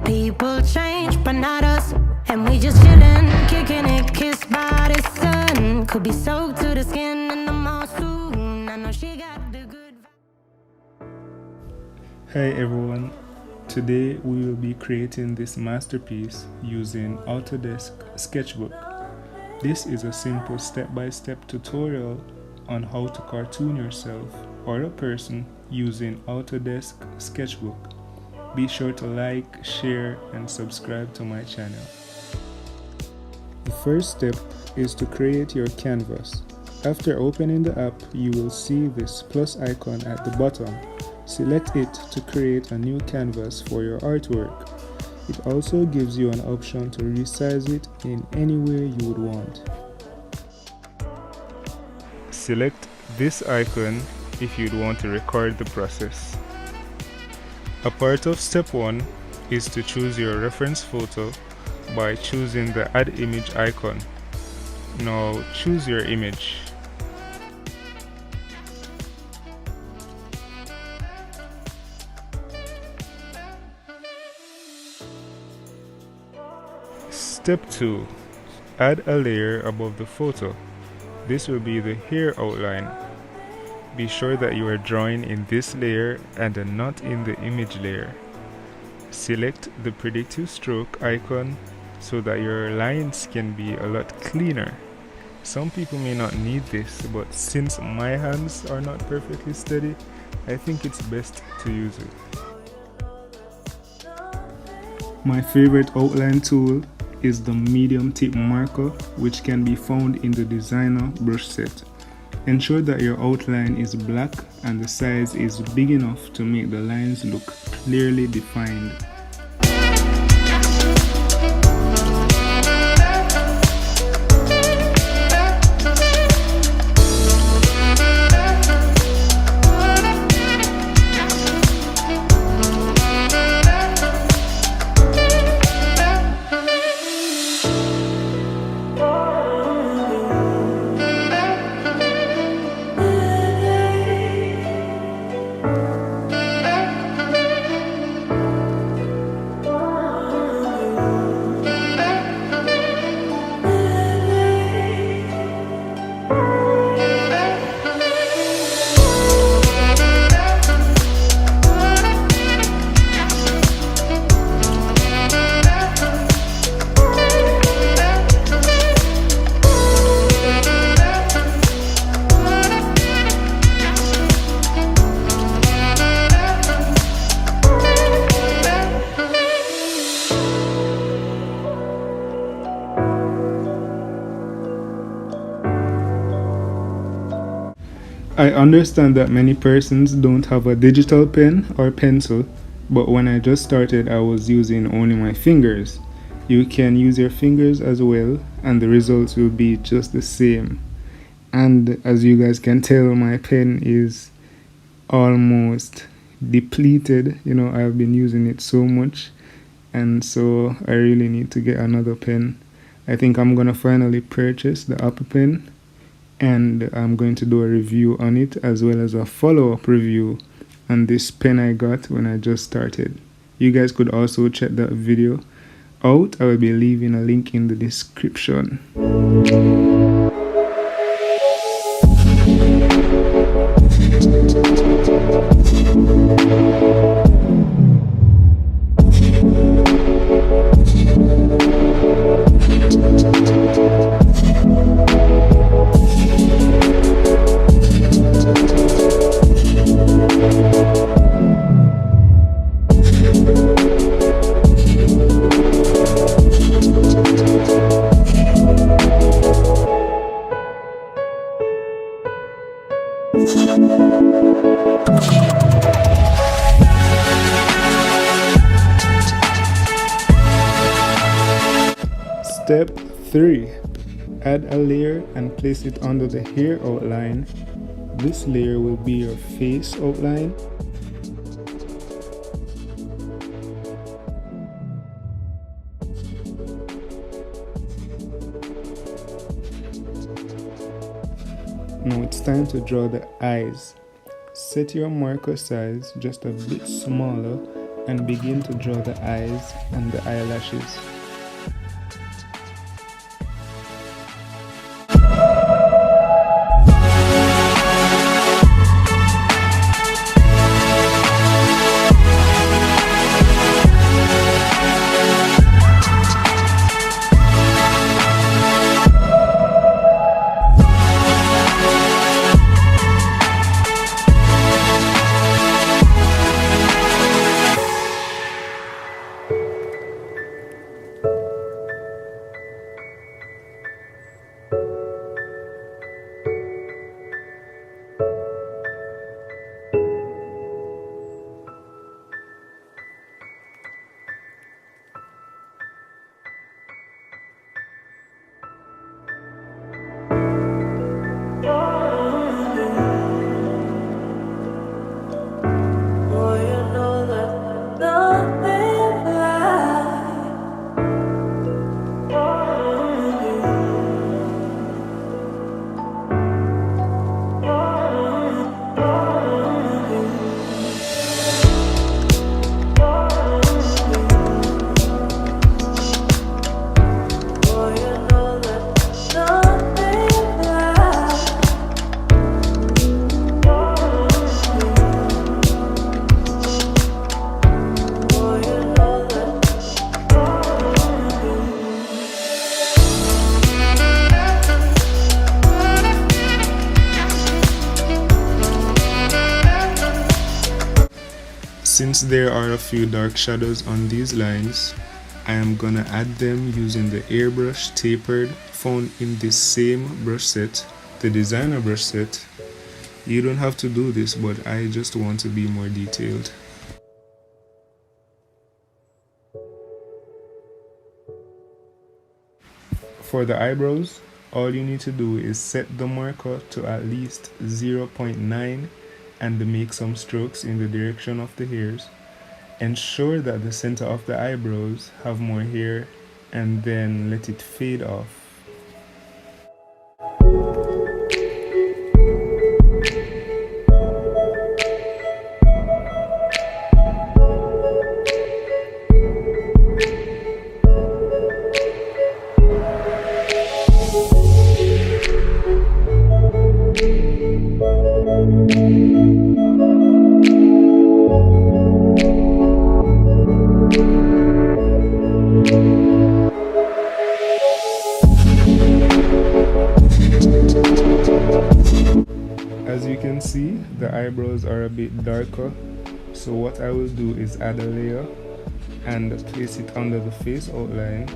People change, but not us. And we just chillin', kicking it, kissed by the sun. Could be soaked to the skin in the mall soon. I know she got the good. Hi everyone, today we will be creating this masterpiece using Autodesk Sketchbook. This is a simple step-by-step tutorial on how to cartoon yourself or a person using Autodesk Sketchbook. Be sure to like, share, and subscribe to my channel. The first step is to create your canvas. After opening the app, you will see this plus icon at the bottom. Select it to create a new canvas for your artwork. It also gives you an option to resize it in any way you would want. Select this icon if you'd want to record the process. A part of step 1 is to choose your reference photo by choosing the add image icon. Now choose your image. Step 2. Add a layer above the photo. This will be the hair outline. Be sure that you are drawing in this layer and not in the image layer. Select the predictive stroke icon so that your lines can be a lot cleaner. Some people may not need this, but since my hands are not perfectly steady, I think it's best to use it. My favorite outline tool is the medium tip marker, which can be found in the designer brush set. Ensure that your outline is black and the size is big enough to make the lines look clearly defined. I understand that many persons don't have a digital pen or pencil, but when I just started I was using only my fingers. You can use your fingers as well and the results will be just the same. And as you guys can tell, my pen is almost depleted. I've been using it so much, and so I really need to get another pen. I think I'm gonna finally purchase the Apple pen, and I'm going to do a review on it as well as a follow-up review on this pen I got when I just started. You guys could also check that video out. I will be leaving a link in the description. Step 3. Add a layer and place it under the hair outline. This layer will be your face outline. Now it's time to draw the eyes. Set your marker size just a bit smaller and begin to draw the eyes and the eyelashes. Since there are a few dark shadows on these lines, I am gonna add them using the airbrush tapered found in this same brush set, the designer brush set. You don't have to do this, but I just want to be more detailed. For the eyebrows, all you need to do is set the marker to at least 0.9 and make some strokes in the direction of the hairs. Ensure that the center of the eyebrows have more hair and then let it fade off. As you can see, the eyebrows are a bit darker, so what I will do is add a layer and place it under the face outline.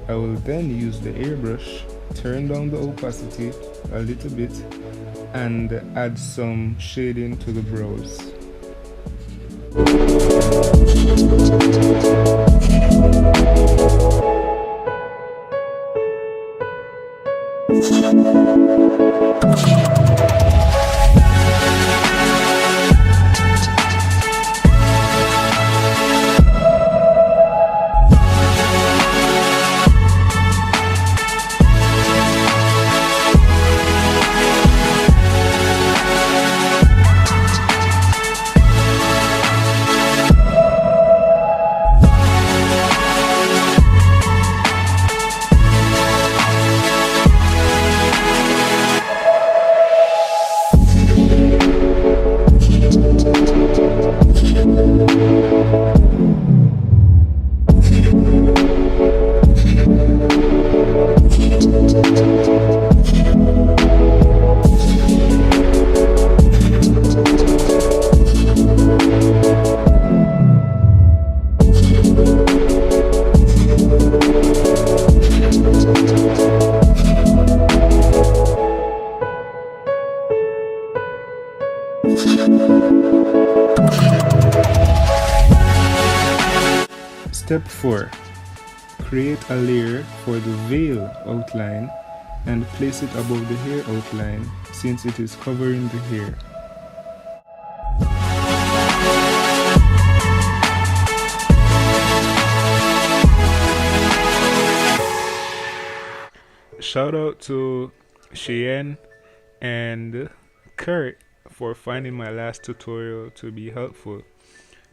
I will then use the airbrush, turn down the opacity a little bit, and add some shading to the brows. Step 4. Create a layer for the veil outline and place it above the hair outline since it is covering the hair. Shout out to Cheyenne and Kurt for finding my last tutorial to be helpful.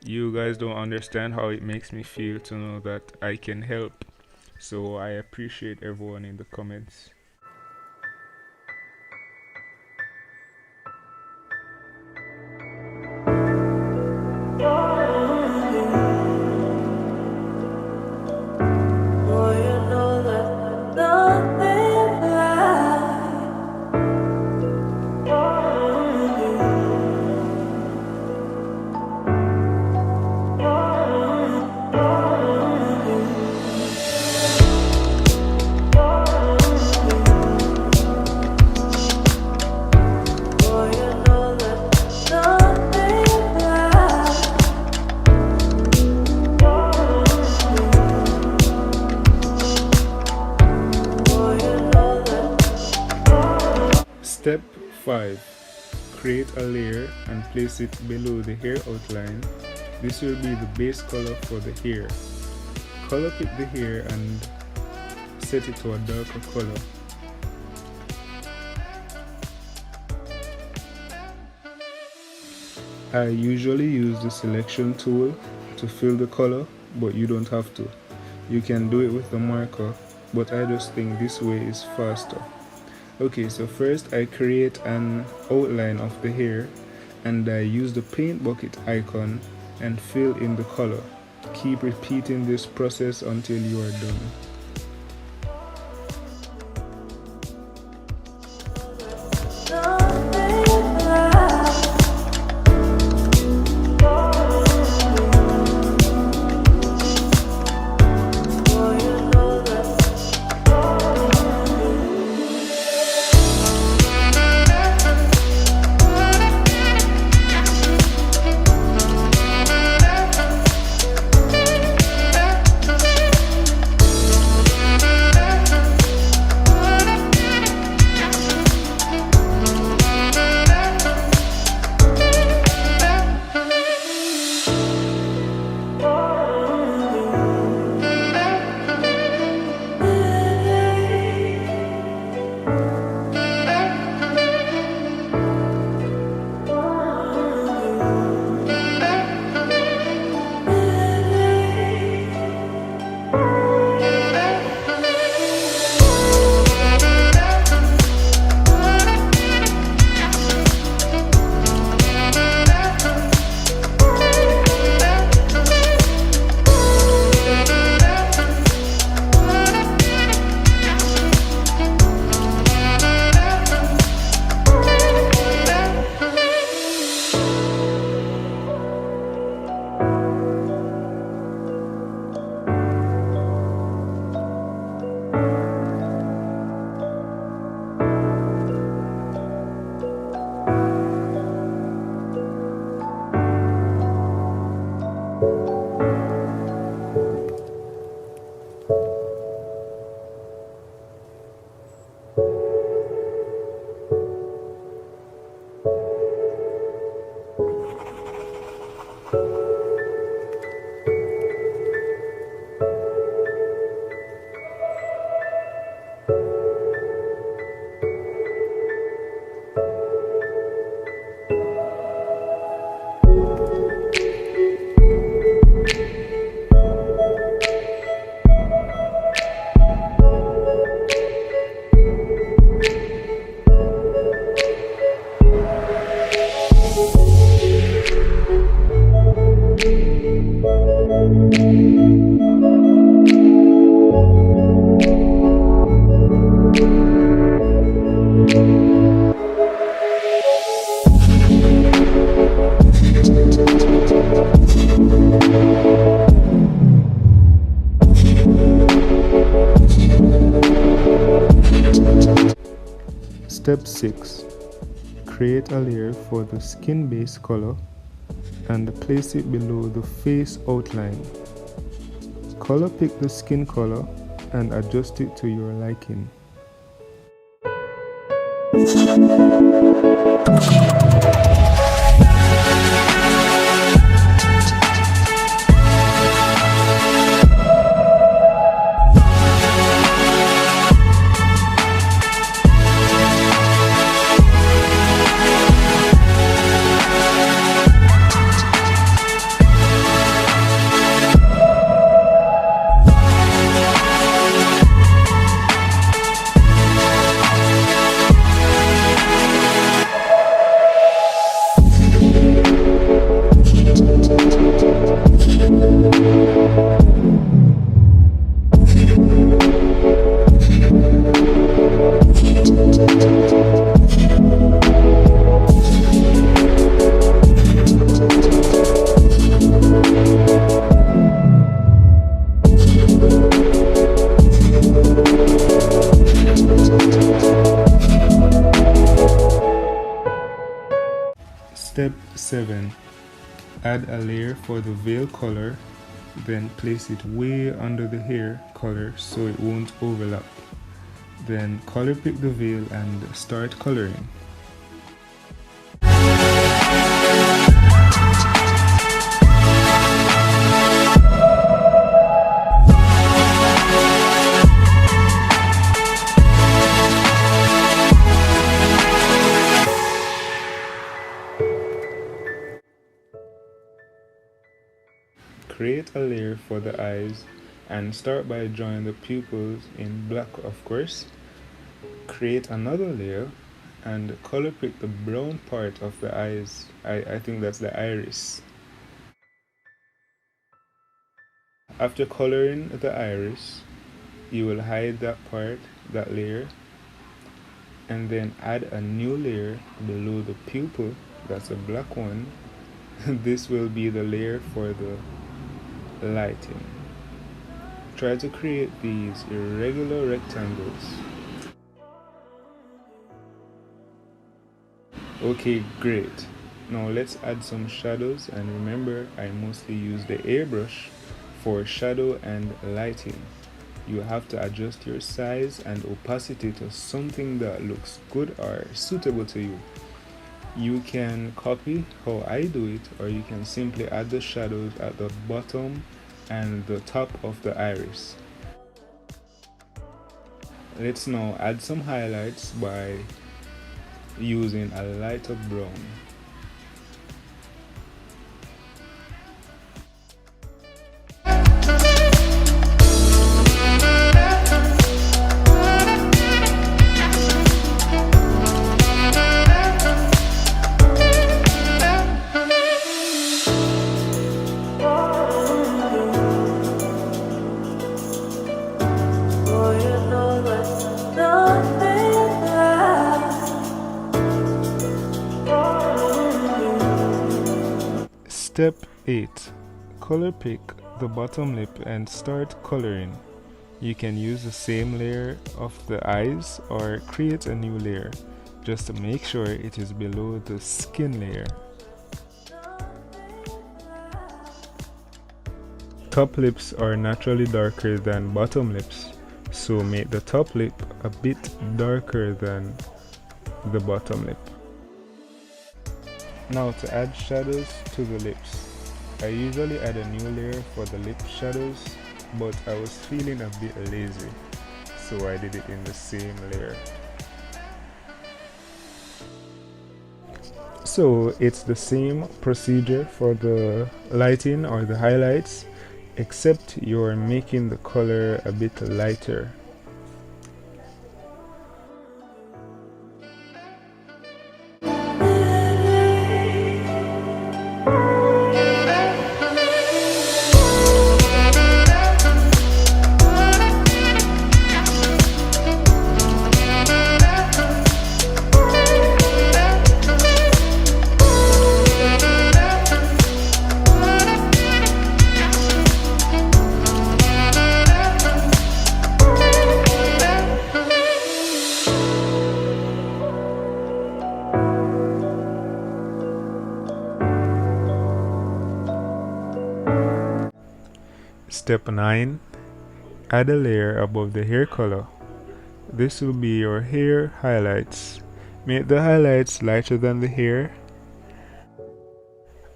You guys don't understand how it makes me feel to know that I can help. So I appreciate everyone in the comments. Step 5. Create a layer and place it below the hair outline. This will be the base color for the hair. Color pick the hair and set it to a darker color. I usually use the selection tool to fill the color, but you don't have to. You can do it with the marker, but I just think this way is faster. Okay, so first I create an outline of the hair and I use the paint bucket icon and fill in the color. Keep repeating this process until you are done. Step 6. Create a layer for the skin base color and place it below the face outline. Color pick the skin color and adjust it to your liking. 7. Add a layer for the veil color, then place it way under the hair color so it won't overlap. Then color pick the veil and start coloring. Create a layer for the eyes and start by drawing the pupils in black, of course. Create another layer and color pick the brown part of the eyes. I think that's the iris. After coloring the iris, you will hide that part, that layer, and then add a new layer below the pupil. That's a black one. This will be the layer for the lighting. Try to create these irregular rectangles. Okay, great. Now let's add some shadows, and remember I mostly use the airbrush for shadow and lighting. You have to adjust your size and opacity to something that looks good or suitable to you. You can copy how I do it, or you can simply add the shadows at the bottom and the top of the iris. Let's now add some highlights by using a lighter brown. Step 8. Color pick the bottom lip and start coloring. You can use the same layer of the eyes or create a new layer, just to make sure it is below the skin layer. Top lips are naturally darker than bottom lips, so make the top lip a bit darker than the bottom lip. Now to add shadows to the lips. I usually add a new layer for the lip shadows, but I was feeling a bit lazy, so I did it in the same layer. So it's the same procedure for the lighting or the highlights, except you're making the color a bit lighter. Step 9. Add a layer above the hair color. This will be your hair highlights. Make the highlights lighter than the hair.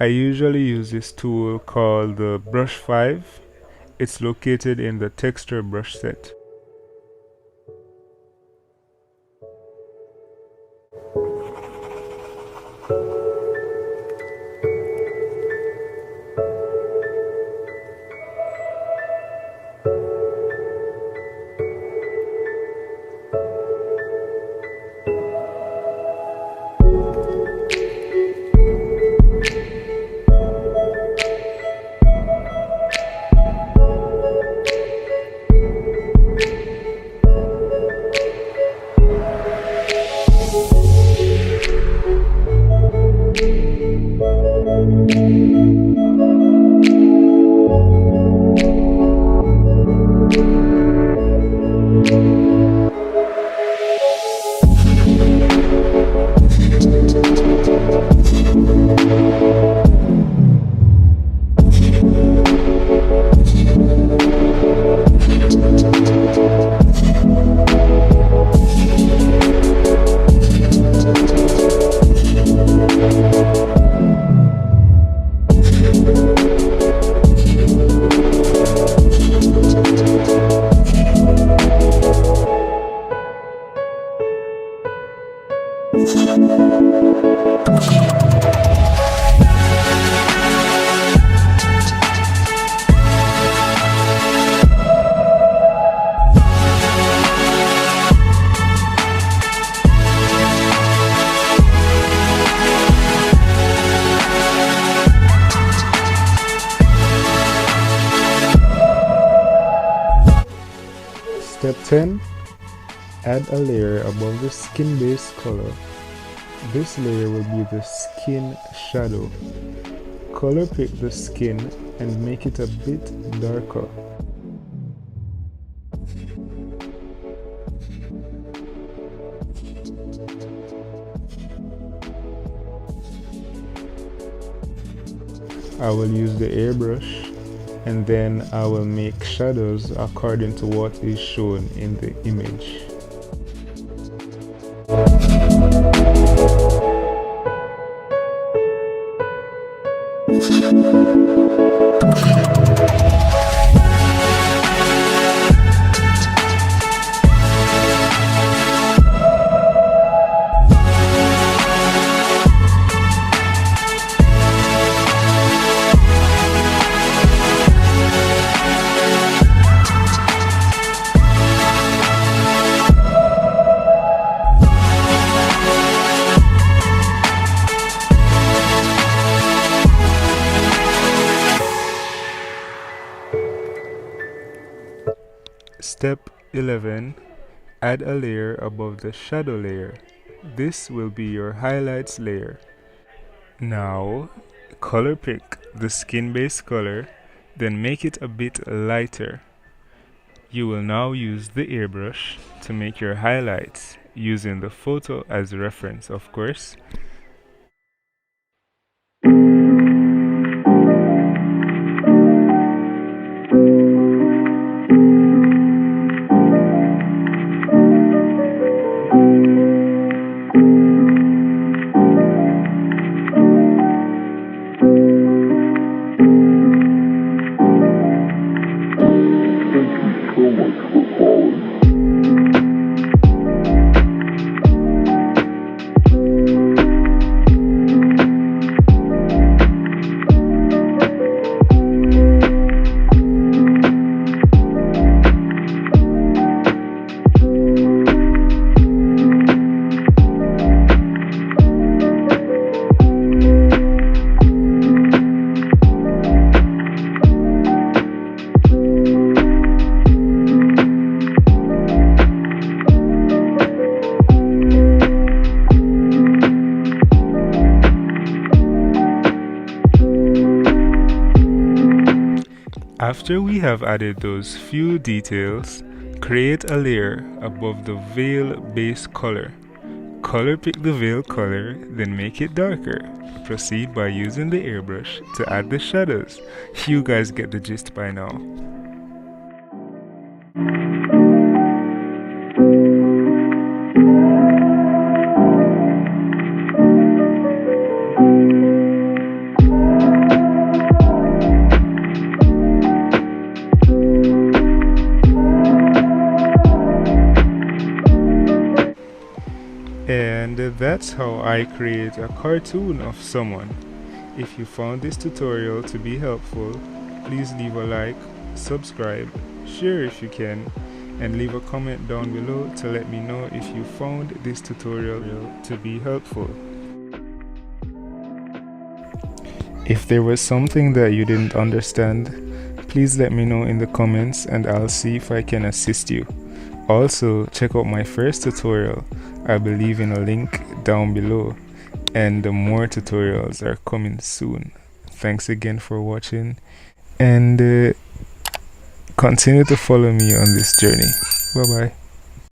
I usually use this tool called the Brush 5. It's located in the texture brush set. Step 10. Add a layer above the skin base color. This layer will be the skin shadow. Color pick the skin and make it a bit darker. I will use the airbrush and then I will make shadows according to what is shown in the image. Step 11. Add a layer above the shadow layer. This will be your highlights layer. Now, color pick the skin base color, then make it a bit lighter. You will now use the airbrush to make your highlights, using the photo as reference, of course. After we have added those few details, create a layer above the veil base color. Color pick the veil color, then make it darker. Proceed by using the airbrush to add the shadows. You guys get the gist by now. And that's how I create a cartoon of someone. If you found this tutorial to be helpful, please leave a like, subscribe, share if you can, and leave a comment down below to let me know if you found this tutorial to be helpful. If there was something that you didn't understand, please let me know in the comments and I'll see if I can assist you. Also, check out my first tutorial. I will leave in a link down below, and more tutorials are coming soon. Thanks again for watching, and continue to follow me on this journey. Bye bye.